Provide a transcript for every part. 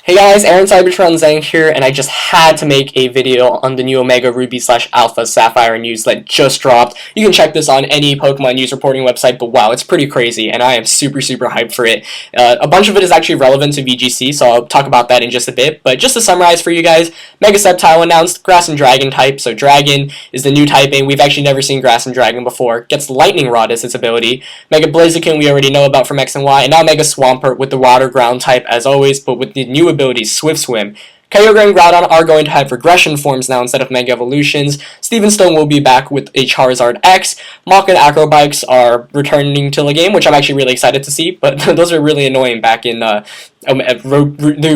Hey guys, Aaron Cybertron Zhang here, and I just had to make a video on the new Omega Ruby / Alpha Sapphire news that just dropped. You can check this on any Pokemon news reporting website, but wow, it's pretty crazy, and I am super hyped for it. A bunch of it is actually relevant to VGC, so I'll talk about that in just a bit, but just to summarize for you guys, Mega Sceptile announced Grass and Dragon type, so Dragon is the new typing. We've actually never seen Grass and Dragon before. Gets Lightning Rod as its ability. Mega Blaziken we already know about from X and Y, and now Mega Swampert with the Water Ground type as always, but with the new ability Swift Swim. Kyogre and Groudon are going to have regression forms now instead of Mega Evolutions. Steven Stone will be back with a Charizard X. Mach and Acrobikes are returning to the game, which I'm actually really excited to see, but those are really annoying back in the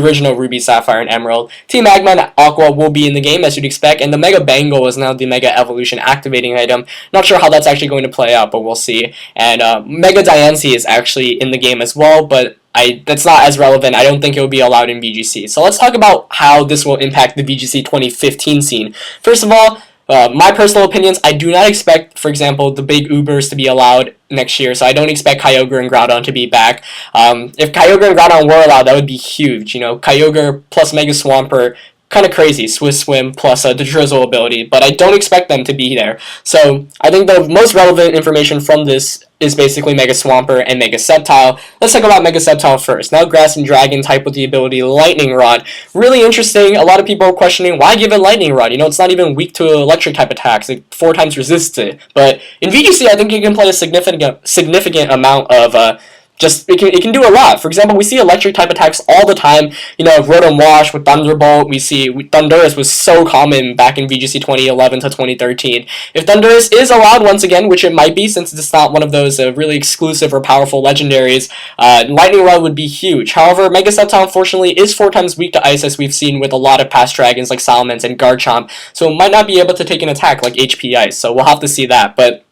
original Ruby, Sapphire, and Emerald. Team Magma and Aqua will be in the game, as you'd expect, and the Mega Bangle is now the Mega Evolution activating item. Not sure how that's actually going to play out, but we'll see. And Mega Diancie is actually in the game as well, but that's not as relevant. I don't think it will be allowed in VGC. So let's talk about how this will impact the VGC 2015 scene. First of all, my personal opinions, I do not expect, for example, the big Ubers to be allowed next year, so I don't expect Kyogre and Groudon to be back. If Kyogre and Groudon were allowed, that would be huge. You know, Kyogre plus Mega Swampert, kind of crazy, Swift Swim plus the Drizzle ability, but I don't expect them to be there. So I think the most relevant information from this is basically Mega Swampert and Mega Sceptile. Let's talk about Mega Sceptile first. Now Grass and Dragon type with the ability Lightning Rod. Really interesting. A lot of people are questioning, why give it Lightning Rod? You know, it's not even weak to electric type attacks. It 4 times resists it. But in VGC, I think it can play a significant amount of it can do a lot. For example, we see electric type attacks all the time. You know, Rotom Wash with Thunderbolt. We see Thundurus was so common back in VGC 2011 to 2013. If Thundurus is allowed once again, which it might be since it's not one of those really exclusive or powerful legendaries, Lightning Rod would be huge. However, Mega Sceptile unfortunately is 4 times weak to Ice, as we've seen with a lot of past dragons like Salamence and Garchomp, so it might not be able to take an attack like HP Ice, so we'll have to see that. But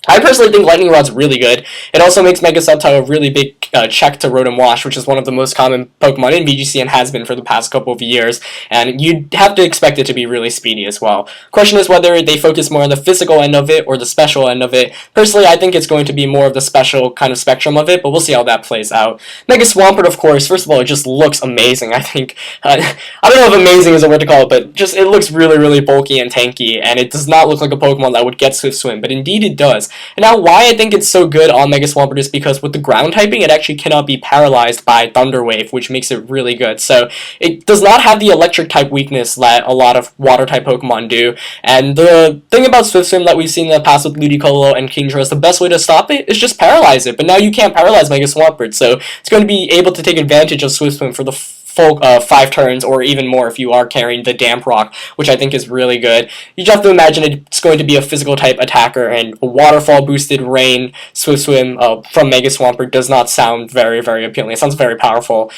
I personally think Lightning Rod's really good. It also makes Mega Sceptile a really big check to Rotom Wash, which is one of the most common Pokemon in VGC and has been for the past couple of years, and you'd have to expect it to be really speedy as well. Question is whether they focus more on the physical end of it or the special end of it. Personally, I think it's going to be more of the special kind of spectrum of it, but we'll see how that plays out. Mega Swampert, of course, first of all, it just looks amazing, I think. I don't know if amazing is a word to call it, but just it looks really bulky and tanky, and it does not look like a Pokemon that would get Swift Swim, but indeed it does. And now, why I think it's so good on Mega Swampert is because with the ground typing, it actually cannot be paralyzed by Thunder Wave, which makes it really good. So it does not have the electric type weakness that a lot of water type Pokemon do. And the thing about Swift Swim that we've seen in the past with Ludicolo and Kingdra is the best way to stop it is just paralyze it. But now you can't paralyze Mega Swampert, so it's going to be able to take advantage of Swift Swim for the full 5 turns, or even more if you are carrying the Damp Rock, which I think is really good. You just have to imagine it's going to be a physical type attacker, and a waterfall boosted rain Swift Swim from Mega Swampert does not sound very appealing. It sounds very powerful.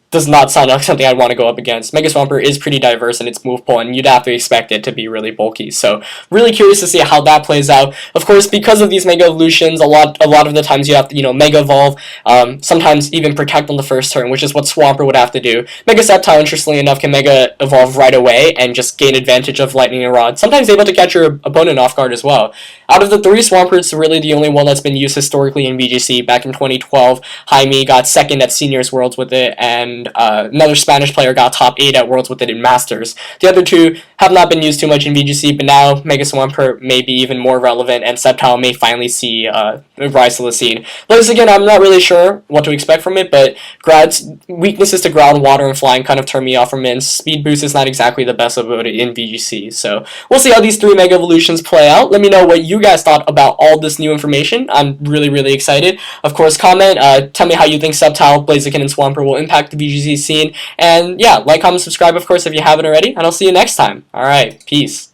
Does not sound like something I'd want to go up against. Mega Swampert is pretty diverse in its move pool, and you'd have to expect it to be really bulky. So really curious to see how that plays out. Of course, because of these Mega Evolutions, a lot of the times you have to, Mega Evolve, sometimes even Protect on the first turn, which is what Swampert would have to do. Mega Sceptile, interestingly enough, can Mega Evolve right away and just gain advantage of Lightning and Rod, sometimes able to catch your opponent off guard as well. Out of the 3 Swamperts, really the only one that's been used historically in VGC. Back in 2012, Jaime got second at Seniors Worlds with it, and another Spanish player got top 8 at Worlds with it in Masters. The other 2 have not been used too much in VGC, but now Mega Swampert may be even more relevant, and Sceptile may finally see rise to the scene. But again, I'm not really sure what to expect from it, but Groud's weaknesses to Ground, Water, and Flying kind of turn me off from it, and Speed Boost is not exactly the best ability in VGC. So we'll see how these 3 Mega Evolutions play out. Let me know what you guys thought about all this new information. I'm really excited. Of course, comment, tell me how you think Sceptile, Blaziken, and Swampert will impact the VGC scene. And yeah, like, comment, subscribe, of course, if you haven't already, and I'll see you next time. Alright, peace.